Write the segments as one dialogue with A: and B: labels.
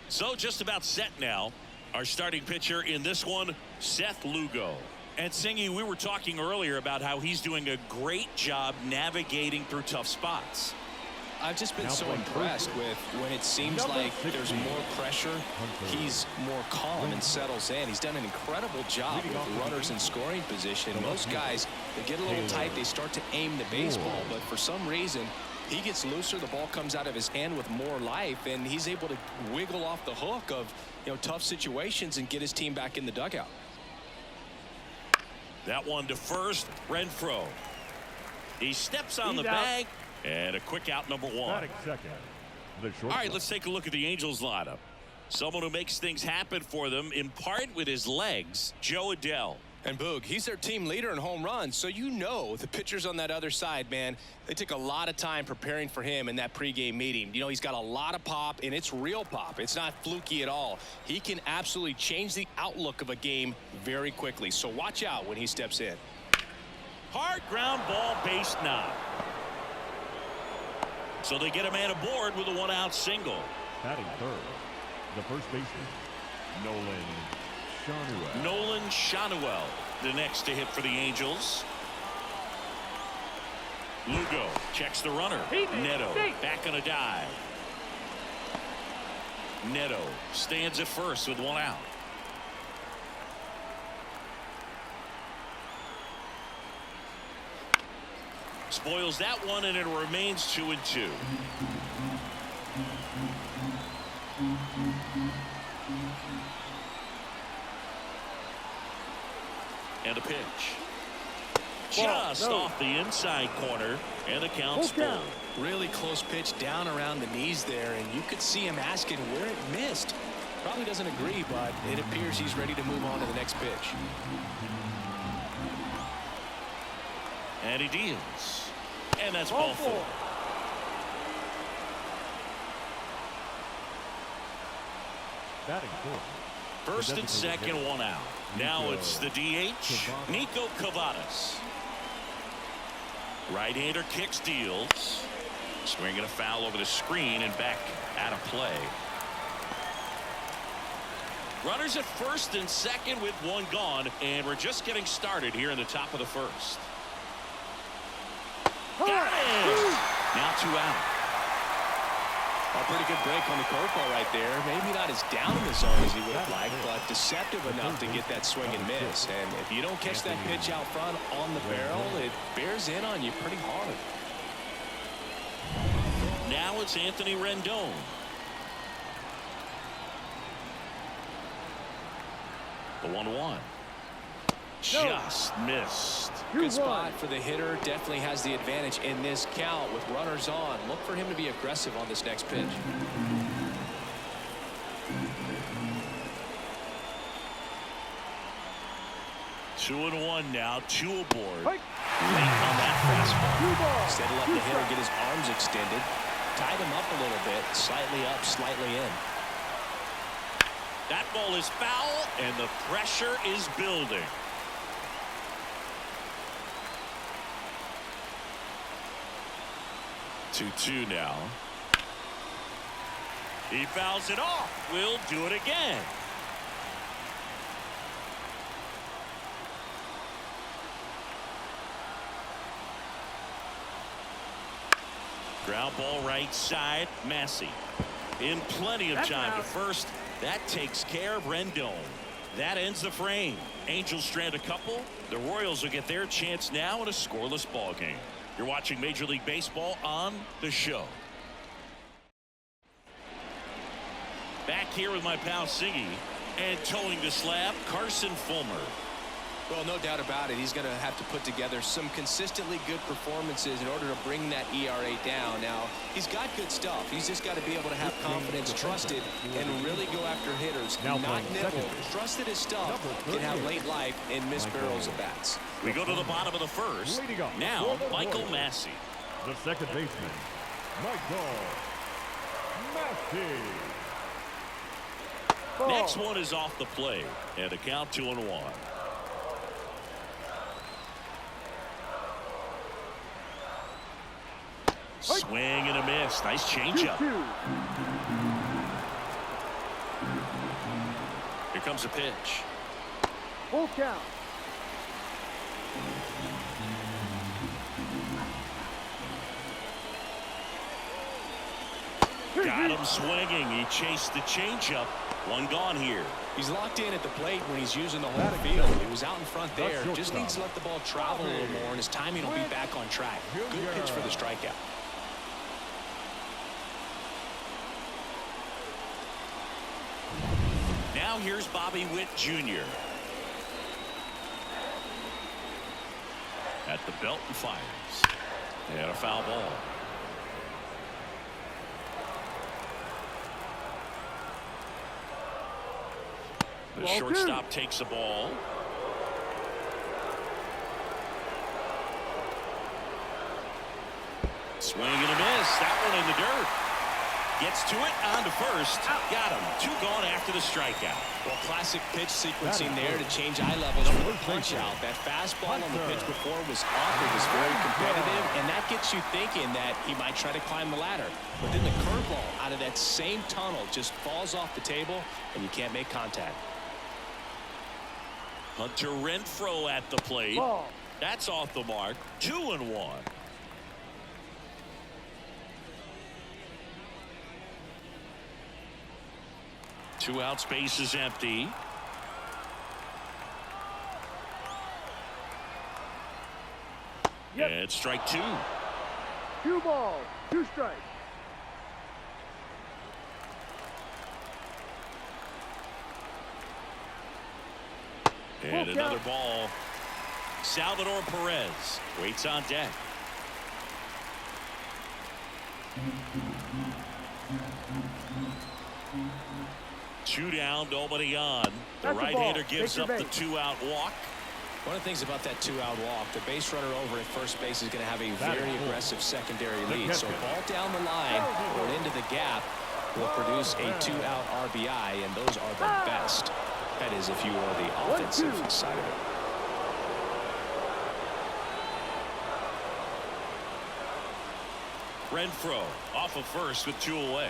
A: So just about set now. Our starting pitcher in this one, Seth Lugo. And Singy, we were talking earlier about how he's doing a great job navigating through tough spots.
B: I've just been so impressed with when it seems like there's more pressure, he's more calm and settles in. He's done an incredible job with runners in scoring position. Most guys, they get a little tight, they start to aim the baseball, but for some reason, he gets looser, the ball comes out of his hand with more life, and he's able to wiggle off the hook of, tough situations and get his team back in the dugout.
A: That one to first, Renfroe. He steps on the bag, and a quick out, number one. All right, let's take a look at the Angels lineup. Someone who makes things happen for them, in part with his legs, Jo Adell.
B: And Boog, he's their team leader in home runs, so the pitchers on that other side, man, they took a lot of time preparing for him in that pregame meeting. He's got a lot of pop, and it's real pop. It's not fluky at all. He can absolutely change the outlook of a game very quickly, so watch out when he steps in.
A: Hard ground ball, base knock. So they get a man aboard with a one-out single.
C: Batting third, the first baseman,
A: Nolan Schanuel, the next to hit for the Angels. Lugo checks the runner. Neto back on a dive. Neto stands at first with one out. Spoils that one, and it remains 2-2. And a pitch. Just off the inside corner, and the count's full.
B: Really close pitch down around the knees there, and you could see him asking where it missed. Probably doesn't agree, but it appears he's ready to move on to the next pitch.
A: And he deals. And that's ball four.
C: Batting fourth.
A: First and second, one out. Now it's the DH, Nico Cavadas. Right-hander kicks, deals. Swinging a foul over the screen and back out of play. Runners at first and second with one gone, and we're just getting started here in the top of the first. Got it! Now 2 out.
B: A pretty good break on the curveball right there. Maybe not as down in the zone as he would have liked, but deceptive enough to get that swing and miss. And if you don't catch that pitch out front on the barrel, it bears in on you pretty hard.
A: Now it's Anthony Rendon. The 1-1. Just missed.
B: Good spot for the hitter. Definitely has the advantage in this count with runners on. Look for him to be aggressive on this next pitch.
A: 2-1 now. 2 aboard. Late on that fastball.
B: Instead of letting the hitter get his arms extended, tied him up a little bit. Slightly up, slightly in.
A: That ball is foul, and the pressure is building. 2-2 now. He fouls it off. We'll do it again. Ground ball right side. Massey in plenty of time to first. That takes care of Rendon. That ends the frame. Angels strand a couple. The Royals will get their chance now in a scoreless ball game. You're watching Major League Baseball on The Show. Back here with my pal Siggy, and towing the slab, Carson Fulmer.
B: Well, no doubt about it. He's going to have to put together some consistently good performances in order to bring that ERA down. Now, he's got good stuff. He's just got to be able to have confidence, trust it, and really go after hitters. Not nibble. Trust that his stuff can have late life and miss barrels of bats.
A: We go to the bottom of the first. Now, Michael Massey.
C: The second baseman, Michael Massey.
A: Next one is off the plate, and the count 2-1. Swing and a miss. Nice changeup. Here comes a pitch.
D: Full count.
A: Got him swinging. He chased the changeup. One gone here.
B: He's locked in at the plate when he's using the whole field. He was out in front there. Just needs to let the ball travel a little more, and his timing will be back on track. Good pitch for the strikeout.
A: Now here's Bobby Witt Jr. At the belt and fires. And a foul ball. The shortstop takes the ball. Swing and a miss. That one in the dirt. Gets to it, on to first. Got him. 2 gone after the strikeout.
B: Well, classic pitch sequencing there to change eye levels for the punch out. That fastball on the pitch before was off. It was very competitive, and that gets you thinking that he might try to climb the ladder. But then the curveball out of that same tunnel just falls off the table, and you can't make contact.
A: Hunter Renfroe at the plate.
D: Ball.
A: That's off the mark. 2-1. Two out, space is empty.
D: Yep.
A: And strike 2.
D: 2 balls, 2 strikes.
A: And another ball. Salvador Perez waits on deck. Two down, nobody on. The right-hander gives up the 2-out walk.
B: One of the things about that 2-out walk, the base runner over at first base is going to have a very aggressive secondary lead. So ball down the line or into the gap will produce a 2-out RBI, and those are the best. That is if you are the offensive side of it.
A: Renfroe off of first with 2 away.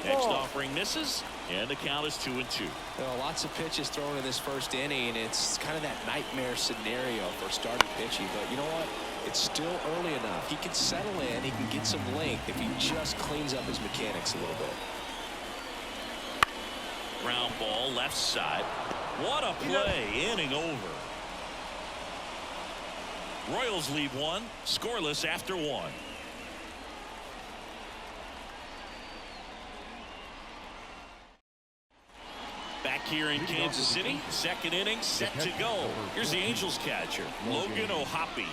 A: Next offering misses, and the count is 2-2.
B: Well, lots of pitches thrown in this first inning, and it's kind of that nightmare scenario for starting pitching. But you know what? It's still early enough. He can settle in. He can get some length if he just cleans up his mechanics a little bit.
A: Ground ball left side. What a play. Inning over. Royals lead 1, scoreless after 1. Back here in Kansas City, second inning set to go. Here's the Angels catcher, Logan O'Hoppe.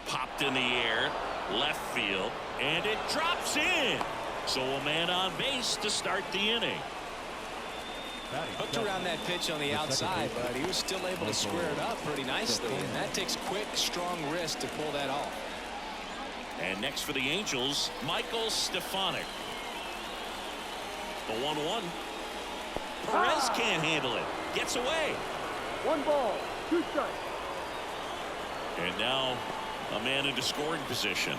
A: Popped in the air, left field, and it drops in. So a man on base to start the inning.
B: Hooked around that pitch on the outside, but he was still able to square it up pretty nicely, and that takes quick, strong wrist to pull that off.
A: And next for the Angels, Michael Stefanik. The 1-1. Perez can't handle it. Gets away.
D: 1 ball, 2 strikes.
A: And now a man into scoring position.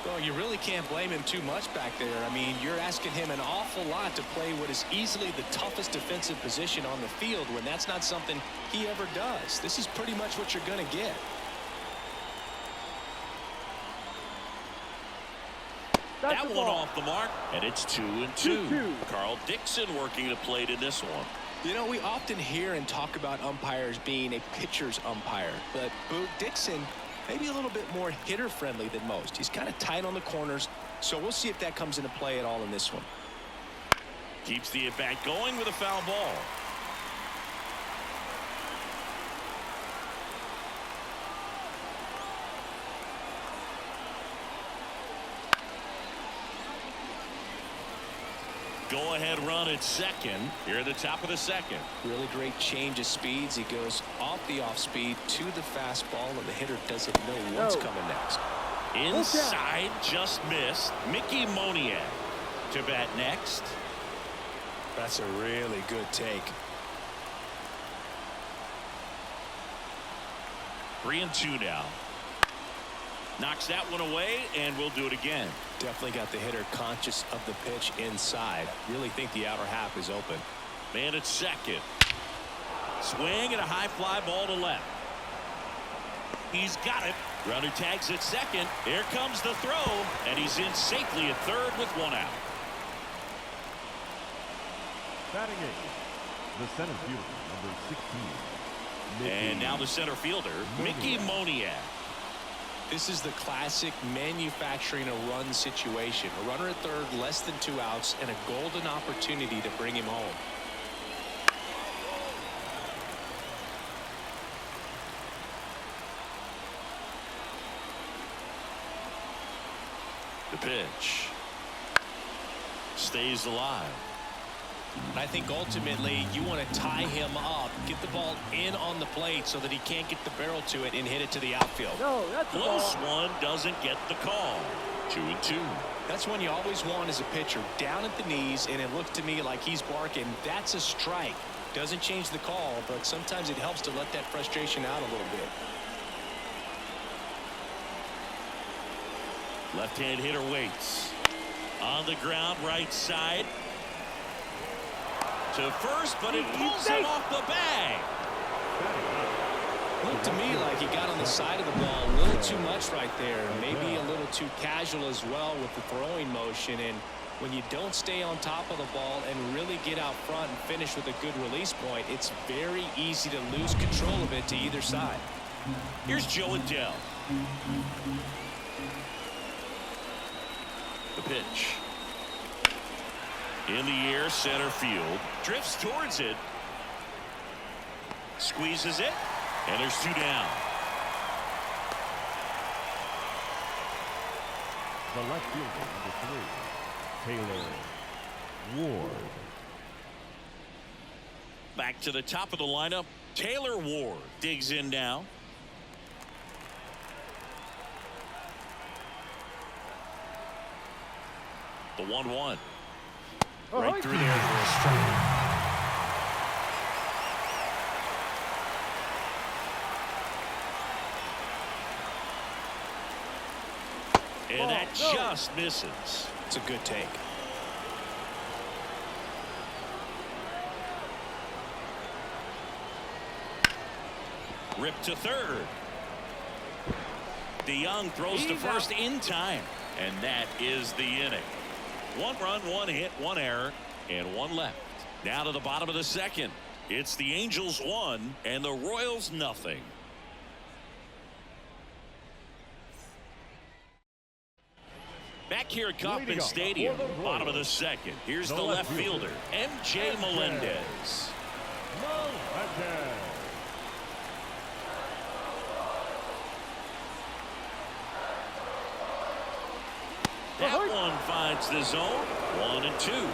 B: Well, you really can't blame him too much back there. I mean, you're asking him an awful lot to play what is easily the toughest defensive position on the field when that's not something he ever does. This is pretty much what you're going to get.
A: That one off the mark, and it's 2-2. Carl Dixon working the plate in this one.
B: You know, we often hear and talk about umpires being a pitcher's umpire, but Boog Dixon maybe a little bit more hitter friendly than most. He's kind of tight on the corners, so we'll see if that comes into play at all in this one.
A: Keeps the at-bat going with a foul ball. Go-ahead run at second here at the top of the second.
B: Really great change of speeds. He goes off the off-speed to the fastball, and the hitter doesn't know what's coming next.
A: Inside, just missed. Mickey Moniak to bat next.
B: That's a really good take.
A: 3-2 now. Knocks that one away, and we'll do it again.
B: Definitely got the hitter conscious of the pitch inside. Really think the outer half is open.
A: Man at second. Swing and a high fly ball to left. He's got it. Runner tags at second. Here comes the throw, and he's in safely at third with one out.
C: Batting eighth, the center fielder, number 16.
A: And now the center fielder, Mickey Moniak.
B: This is the classic manufacturing a run situation. A runner at third, less than 2 outs, and a golden opportunity to bring him home.
A: The pitch. Stays alive.
B: I think ultimately you want to tie him up, get the ball in on the plate so that he can't get the barrel to it and hit it to the outfield.
D: No, that's a
A: Close
D: ball.
A: one, doesn't get the call. 2-2.
B: That's one you always want as a pitcher, down at the knees, and it looked to me like he's barking. That's a strike. Doesn't change the call, but sometimes it helps to let that frustration out a little bit.
A: Left-hand hitter waits. On the ground, right side. To first, but it pulls him off the bag.
B: Looked to me like he got on the side of the ball a little too much right there. Maybe a little too casual as well with the throwing motion. And when you don't stay on top of the ball and really get out front and finish with a good release point, it's very easy to lose control of it to either side.
A: Here's Joe Adele. The pitch. In the air, center field. Drifts towards it. Squeezes it. And there's 2 down.
C: The left fielder, number 3, Taylor Ward.
A: Back to the top of the lineup. Taylor Ward digs in now. The 1-1. Right through there for a strike. And that just misses.
B: It's a good take.
A: Ripped to third. DeYoung throws to first in time. And that is the inning. 1 run, 1 hit, 1 error, and 1 left. Now to the bottom of the second. It's the Angels 1 and the Royals nothing. Back here at Kauffman Stadium, bottom of the second. Here's the left fielder, M.J. Melendez. That one finds the zone. 1-2.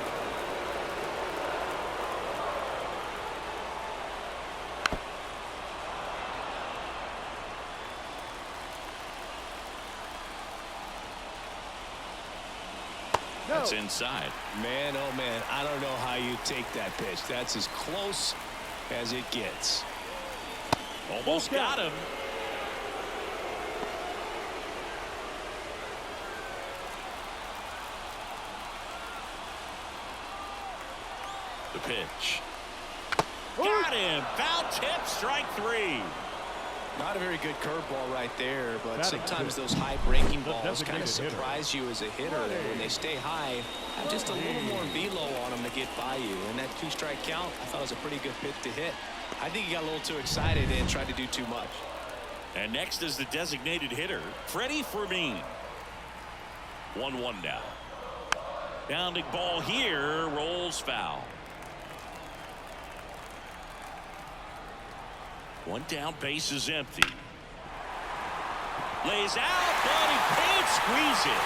A: That's inside.
B: Man, oh man, I don't know how you take that pitch. That's as close as it gets.
A: Almost got him. The pitch. Got him. Foul tip, strike 3.
B: Not a very good curveball right there, but sometimes those high breaking balls kind of surprise you as a hitter. And when they stay high, have just a little more velo on them to get by you. And that 2-strike count, I thought was a pretty good pitch to hit. I think he got a little too excited and tried to do too much.
A: And next is the designated hitter, Freddie Fermin. 1-1 now. Bounding ball here, rolls foul. 1 down, base is empty. Lays out, but he can't squeeze it.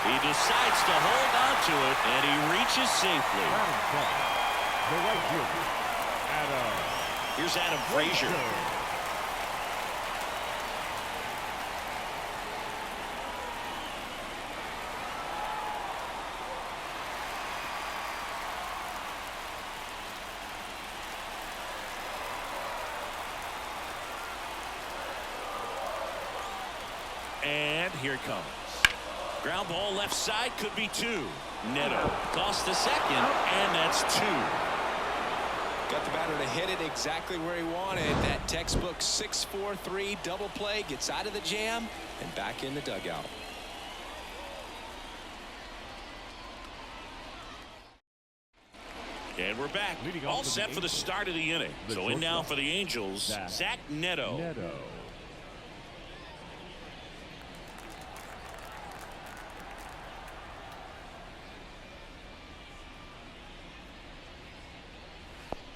A: He decides to hold on to it, and he reaches safely.
C: The right fielder, Adam.
A: Here's Adam Frazier. And here it comes. Ground ball left side, could be two. Neto tossed to second, and that's two.
B: Got the batter to hit it exactly where he wanted. That textbook 6-4-3 double play, gets out of the jam and back in the dugout.
A: And we're back. All set for the start of the inning. So in now for the Angels, Zach Neto.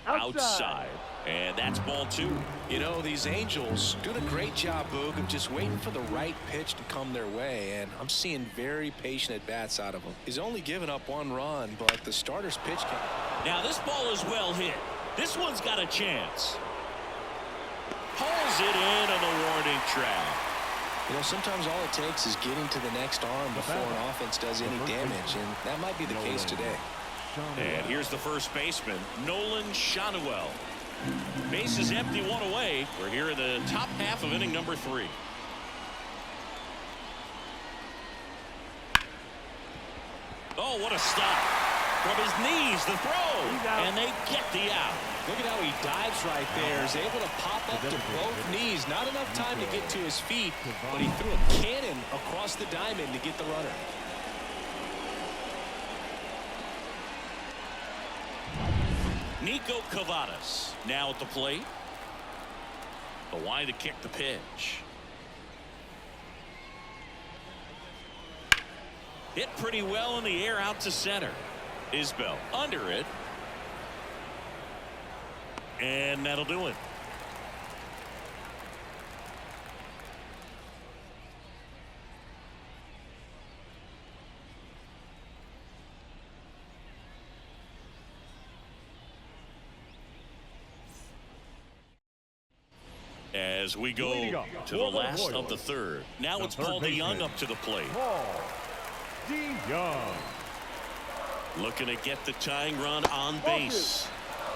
A: Outside. And that's ball two.
B: You know, these Angels doing a great job, Boog, of just waiting for the right pitch to come their way. And I'm seeing very patient at-bats out of him. He's only given up one run, but the starter's pitch count.
A: Now this ball is well hit. This one's got a chance. Pulls it in on the warning track.
B: You know, sometimes all it takes is getting to the next arm before an offense does any damage, and that might be the case today.
A: And here's the first baseman, Nolan Shanuel. Base is empty, one away. We're here in the top half of inning number 3. Oh, what a stop. From his knees, the throw. And they get the out.
B: Look at how he dives right there. Is able to pop up to both knees. Not enough time to get to his feet, but he threw a cannon across the diamond to get the runner.
A: Nico Cavadas now at the plate. The wide to kick the pitch. Hit pretty well in the air out to center. Isbell under it. And that'll do it. As we go to the last of the third. Now it's Paul DeYoung up to the plate.
C: Paul DeYoung.
A: Looking to get the tying run on base.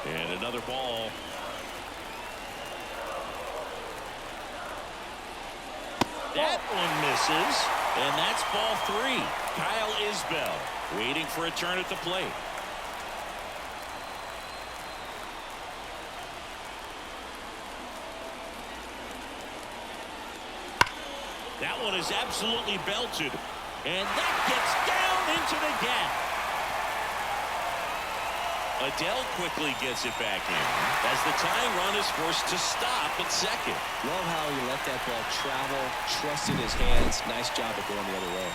A: And another ball. That one misses. And that's ball 3. Kyle Isbell waiting for a turn at the plate. That one is absolutely belted. And that gets down into the gap. Adele quickly gets it back in as the tying run is forced to stop at second.
B: Love how he let that ball travel, trusted his hands. Nice job of going the other way.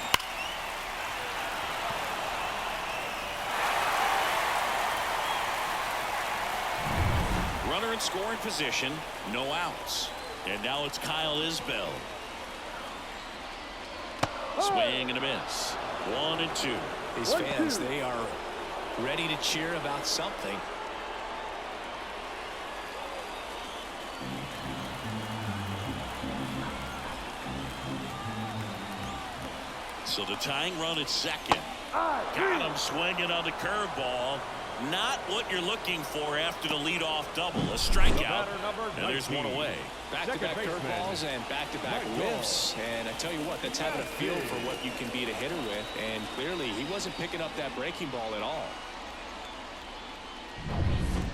A: Runner in scoring position, no outs. And now it's Kyle Isbell. Swing and a miss. 1-2.
B: These fans, they are ready to cheer about something.
A: So the tying run at second. Got him swinging on the curveball. Not what you're looking for after the leadoff double. A strikeout. And there's one away.
B: Back-to-back curveballs and back-to-back whiffs. And I tell you what, that's having a feel for what you can beat a hitter with. And clearly, he wasn't picking up that breaking ball at all.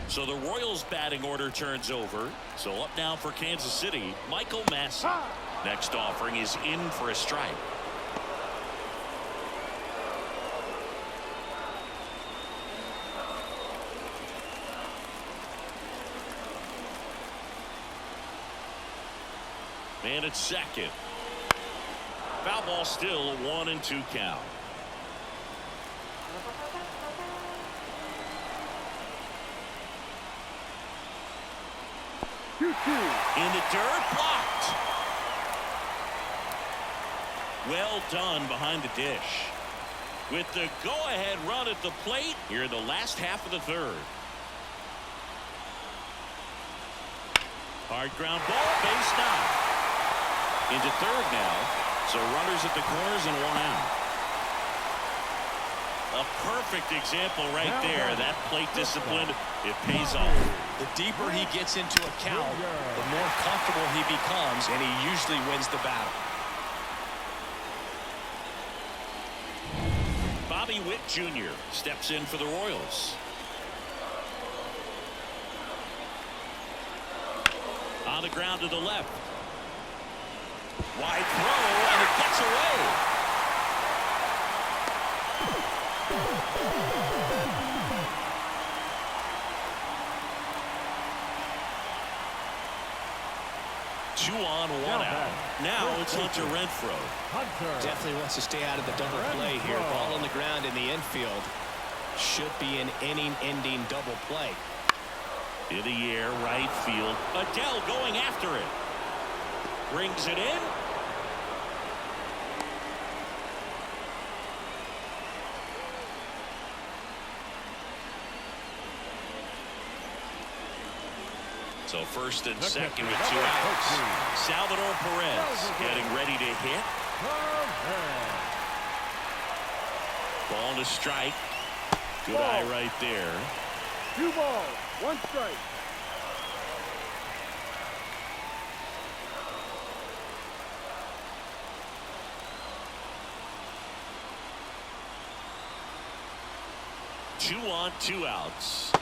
A: So the Royals batting order turns over. So up now for Kansas City, Michael Massey. Next offering is in for a strike. Man at second. Foul ball still, a 1-2 count. In the dirt, blocked. Well done behind the dish. with the go-ahead run at the plate here in the last half of the third. Hard ground ball, base knock. Into third now, so runners at the corners and one out. A perfect example right there. That plate discipline, it pays off.
B: The deeper he gets into a count, the more comfortable he becomes, and he usually wins the battle.
A: Bobby Witt Jr. steps in for the Royals. On the ground to the left. Wide throw, and it gets away. 2 on, 1 out. Now it's Hunter Renfroe.
B: Definitely wants to stay out of the double play here. Ball on the ground in the infield. Should be an inning-ending double play.
A: In the air, right field. Adele going after it. Brings it in. So first and second with 2 outs. Salvador Perez getting ready to hit. Ball to strike. Good eye right there.
D: 2 balls, 1 strike.
A: Two on, 2 outs.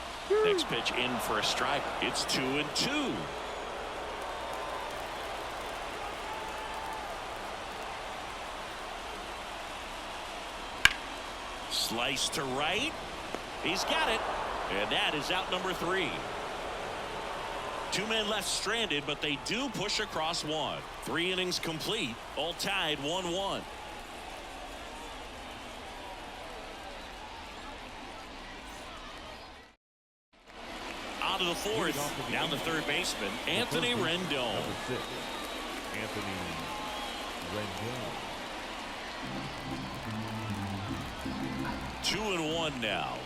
A: Next pitch in for a strike. It's 2-2. Slice to right. He's got it. And that is out number 3. 2 men left stranded, but they do push across 1. 3 innings complete. All tied 1-1. Out of the fourth. Down the third baseman, Anthony Rendon.
C: Number 6, Anthony Rendon.
A: 2-1 now.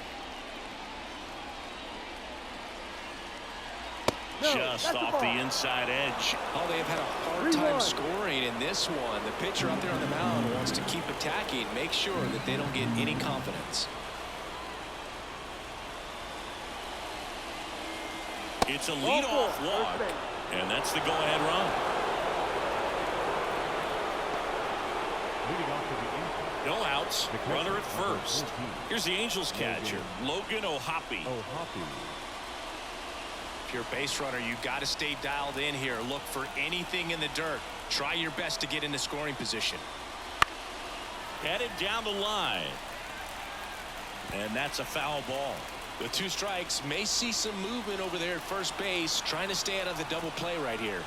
A: Just off the inside edge.
B: Oh, they have had a hard time scoring in this one. The pitcher up there on the mound wants to keep attacking, make sure that they don't get any confidence.
A: It's a leadoff walk, and that's the go-ahead run.
C: Leading off to the Angels.
A: No outs, runner at first. Here's the Angels catcher, Logan O'Hoppe.
B: If you're a base runner, you got to stay dialed in here. Look for anything in the dirt. Try your best to get into scoring position.
A: Headed down the line. And that's a foul ball.
B: The 2 strikes may see some movement over there at first base, trying to stay out of the double play right here.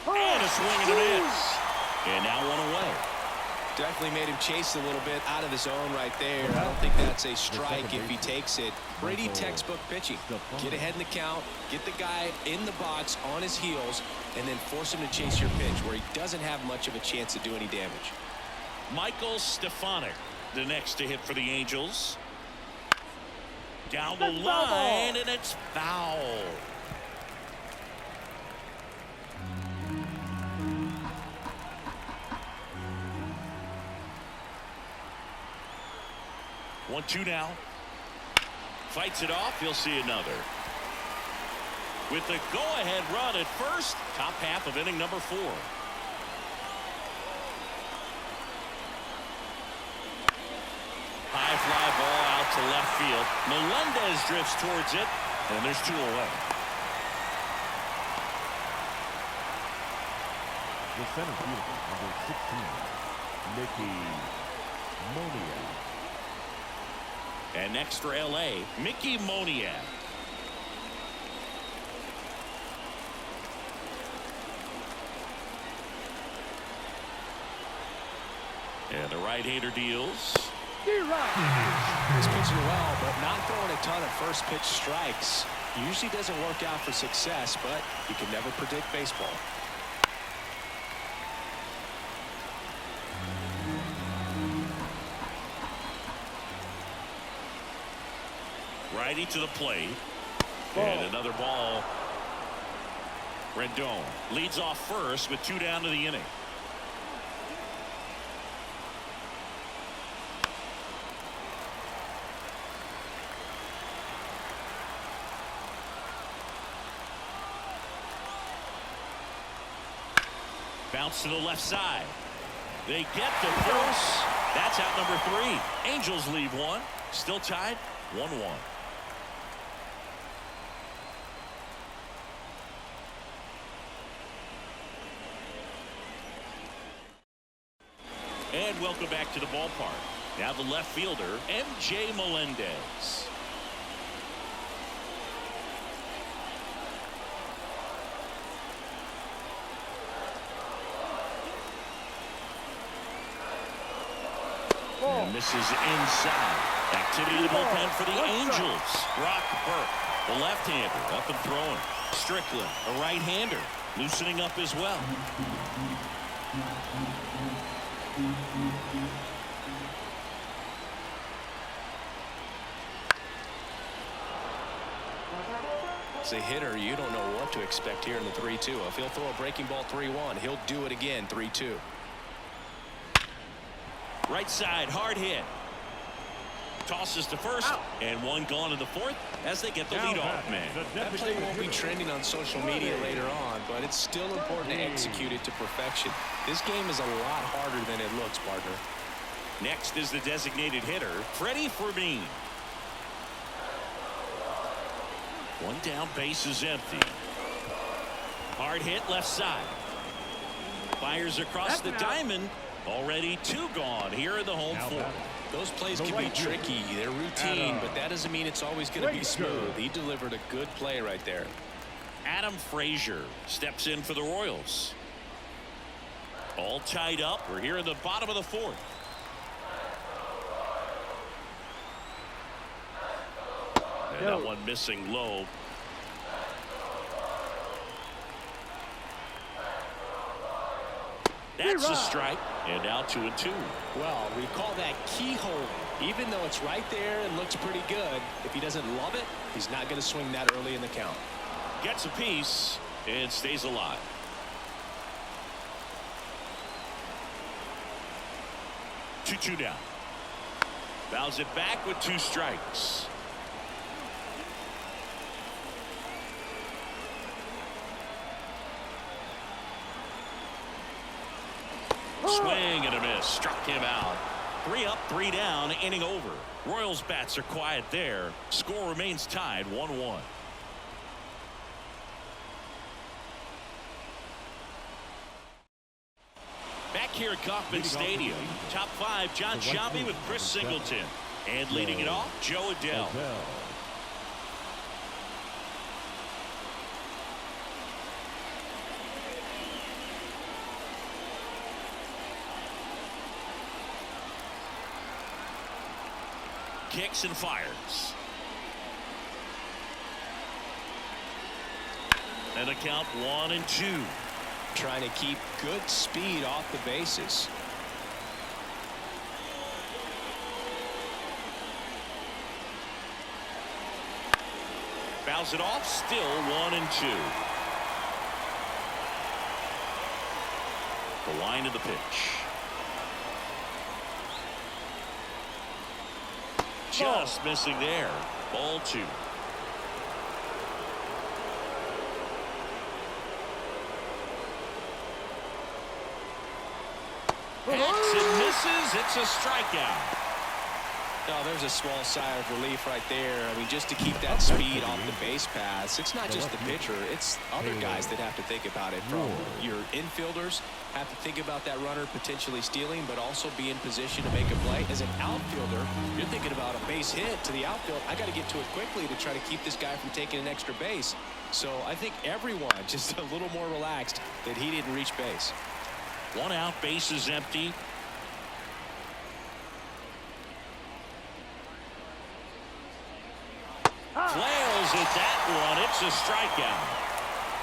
A: And a swing and a miss. And now 1 away.
B: Definitely made him chase a little bit out of the zone right there. I don't think that's a strike if he takes it. Pretty textbook pitching. Get ahead in the count, get the guy in the box on his heels, and then force him to chase your pitch where he doesn't have much of a chance to do any damage.
A: Michael Stefanik, the next to hit for the Angels. Down the line, and it's foul. 1-2 now. Fights it off. He'll see another. With the go-ahead run at first, top half of inning number 4. High fly ball out to left field. Melendez drifts towards it, and there's 2 away.
C: The center fielder, number 16, Mickey Moniak.
A: And next for L.A., Mickey Moniak. And the right-hander deals.
B: He's pitching well, but not throwing a ton of first pitch strikes. Usually doesn't work out for success, but you can never predict baseball.
A: Righty to the plate.
D: Ball.
A: And another ball. Rendon leads off first with 2 down to the inning. Bounce to the left side. They get the first. That's out number 3. Angels leave one. Still tied 1-1. And welcome back to the ballpark. Now the left fielder, MJ Melendez. And this is inside. Activity in the bullpen for the Angels. Brock Burke, the left-hander, up and throwing. Strickland, a right-hander, loosening up as well.
B: As a hitter, you don't know what to expect here in the 3-2. If he'll throw a breaking ball 3-1, he'll do it again 3-2.
A: Right side, hard hit. Tosses to first, and one gone in the 4th as they get the leadoff man.
B: That play won't be trending on social media later on, but it's still important to execute it to perfection. This game is a lot harder than it looks, partner.
A: Next is the designated hitter, Freddie Fermin. One down, base is empty. Hard hit left side. Fires across the diamond. Already 2 gone here in the home 4th.
B: Those plays can be tricky. They're routine, but that doesn't mean it's always going to be smooth. He delivered a good play right there.
A: Adam Frazier steps in for the Royals. All tied up. We're here in the bottom of the 4th. And that one missing low. That's a strike. And now 2-2.
B: Well, we call that keyhole. Even though it's right there and looks pretty good, if he doesn't love it, he's not going to swing that early in the count.
A: Gets a piece and stays alive. Two down. Fouls it back with 2 strikes. Swing and a miss. Struck him out. 3 up, 3 down, inning over. Royals bats are quiet there. Score remains tied 1-1. Back here at Kauffman Stadium, top 5, John Sciambi with Chris Singleton. And leading it off, Joe Adell. Kicks and fires. And a count 1-2.
B: Trying to keep good speed off the bases.
A: Fouls it off, still 1-2. The line of the pitch. Just missing there. Ball 2. Hits and misses. It's a strikeout.
B: Oh, there's a small sigh of relief right there. I mean, just to keep that speed off the base paths. It's not just the pitcher. It's other guys that have to think about it. From your infielders have to think about that runner potentially stealing, but also be in position to make a play. As an outfielder, you're thinking about a base hit to the outfield. I got to get to it quickly to try to keep this guy from taking an extra base. So I think everyone just a little more relaxed that he didn't reach base.
A: 1 out, base is empty. Flails at that one. It's a strikeout.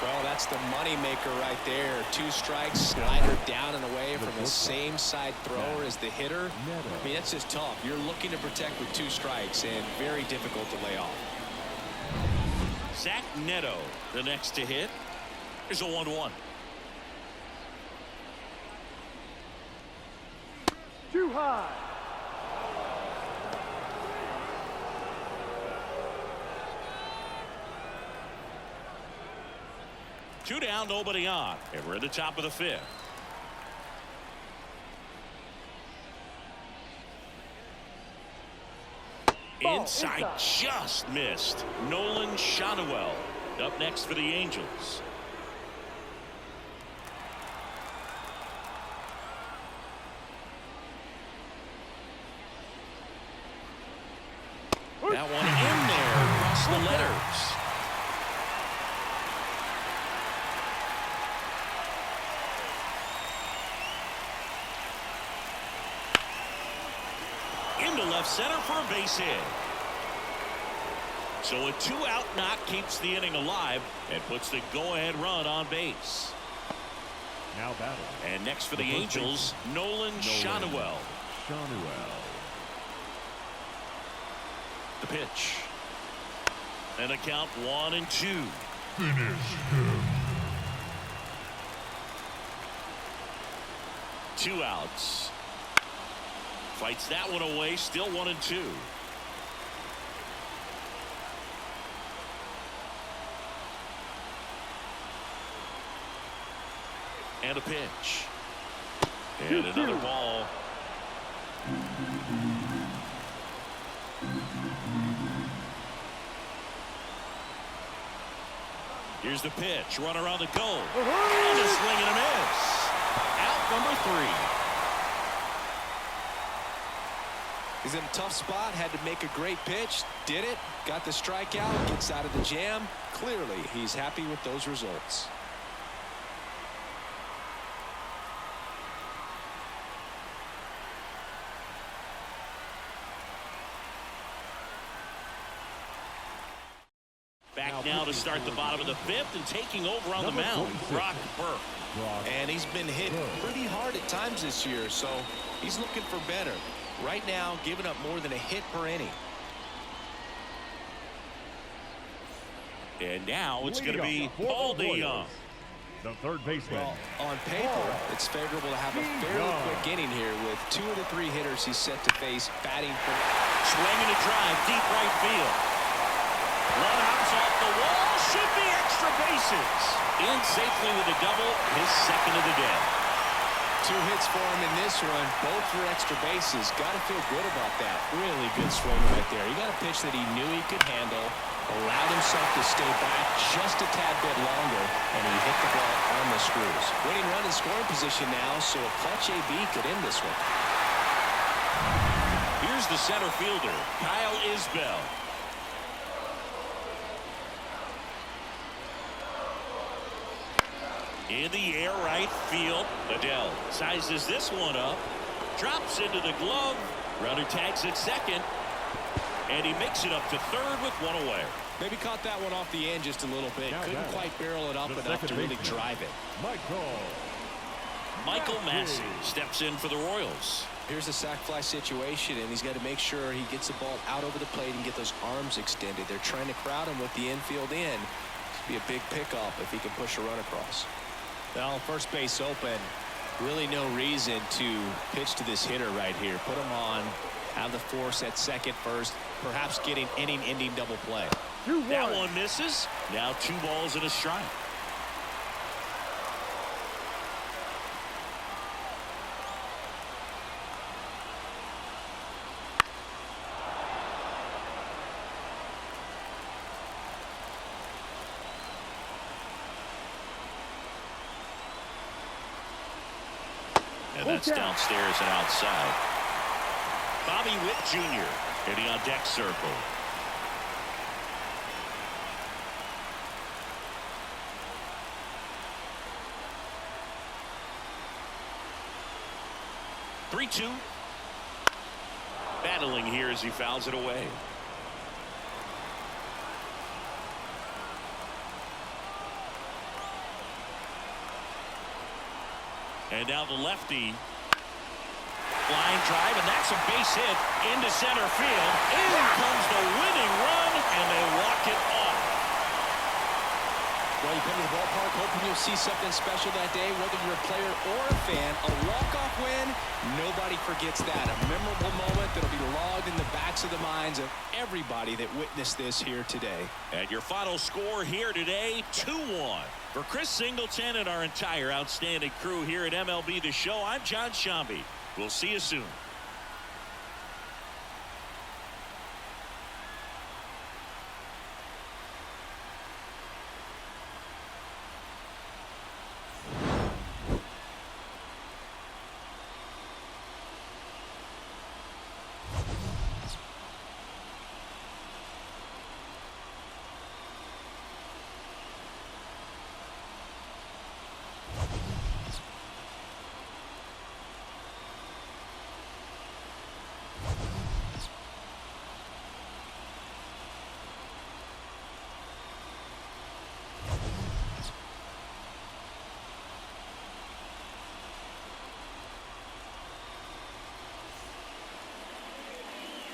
B: Well, that's the money maker right there. 2 strikes, slider down and away from the same side thrower as the hitter. I mean, that's just tough. You're looking to protect with 2 strikes and very difficult to lay off.
A: Zach Neto, the next to hit. Here's a 1-1.
D: Too high.
A: Two down, nobody on, and we're at the top of the 5th. Inside, just missed. Nolan Shanuel up next for the Angels. That one in there across the letters. Into left center for a base hit. So a 2-out knock keeps the inning alive and puts the go-ahead run on base.
C: Now battle.
A: And next for the Angels, Nolan Shanuel. The pitch. And a count 1-2.
E: Finish him.
A: 2 outs. Fights that one away, still 1-2. And a pitch. And another ball. Here's the pitch. Runner on the goal. And a swing and a miss. Out number 3.
B: He's in a tough spot, had to make a great pitch, did it, got the strikeout, gets out of the jam. Clearly, he's happy with those results.
A: Back now to start the bottom of the 5th, and taking over on the mound, Brock Burke.
B: And he's been hit pretty hard at times this year, so he's looking for better. Right now, giving up more than a hit per inning.
A: And now it's going to be Paul DeYoung.
C: The third baseman.
B: Well, on paper, it's favorable to have a fairly quick inning here with 2 of the 3 hitters he's set to face batting for.
A: Swinging a drive, deep right field. One hops off the wall, should be extra bases. In safely with a double, his second of the day.
B: 2 hits for him in this one, both for extra bases. Got to feel good about that. Really good swing right there. He got a pitch that he knew he could handle, allowed himself to stay back just a tad bit longer, and he hit the ball on the screws. Winning run in scoring position now, so a clutch AB could end this one.
A: Here's the center fielder, Kyle Isbell. In the air right field, Adele sizes this one up, drops into the glove, runner tags at second, and he makes it up to third with one away.
B: Maybe caught that one off the end just a little bit. Couldn't quite barrel it up enough to really drive it.
A: Michael Massey steps in for the Royals.
B: Here's a sac fly situation, and he's got to make sure he gets the ball out over the plate and get those arms extended. They're trying to crowd him with the infield in. This would be a big pickup if he can push a run across. Well, first base open. Really no reason to pitch to this hitter right here. Put him on, have the force at second first, perhaps getting inning-ending double play.
A: That one misses. Now 2 balls and a strike. And that's downstairs and outside. Bobby Witt Jr. hitting on deck circle. Three-two. Battling here as he fouls it away. And now the lefty. Line drive, and that's a base hit into center field. In comes the winning run, and they walk it off.
B: Well, you come to the ballpark hoping you'll see something special that day, whether you're a player or a fan. A walk-off win, nobody forgets that. A memorable moment that'll be logged in the backs of the minds of everybody that witnessed this here today.
A: And your final score here today, 2-1. For Chris Singleton and our entire outstanding crew here at MLB The Show, I'm John Shambi. We'll see you soon.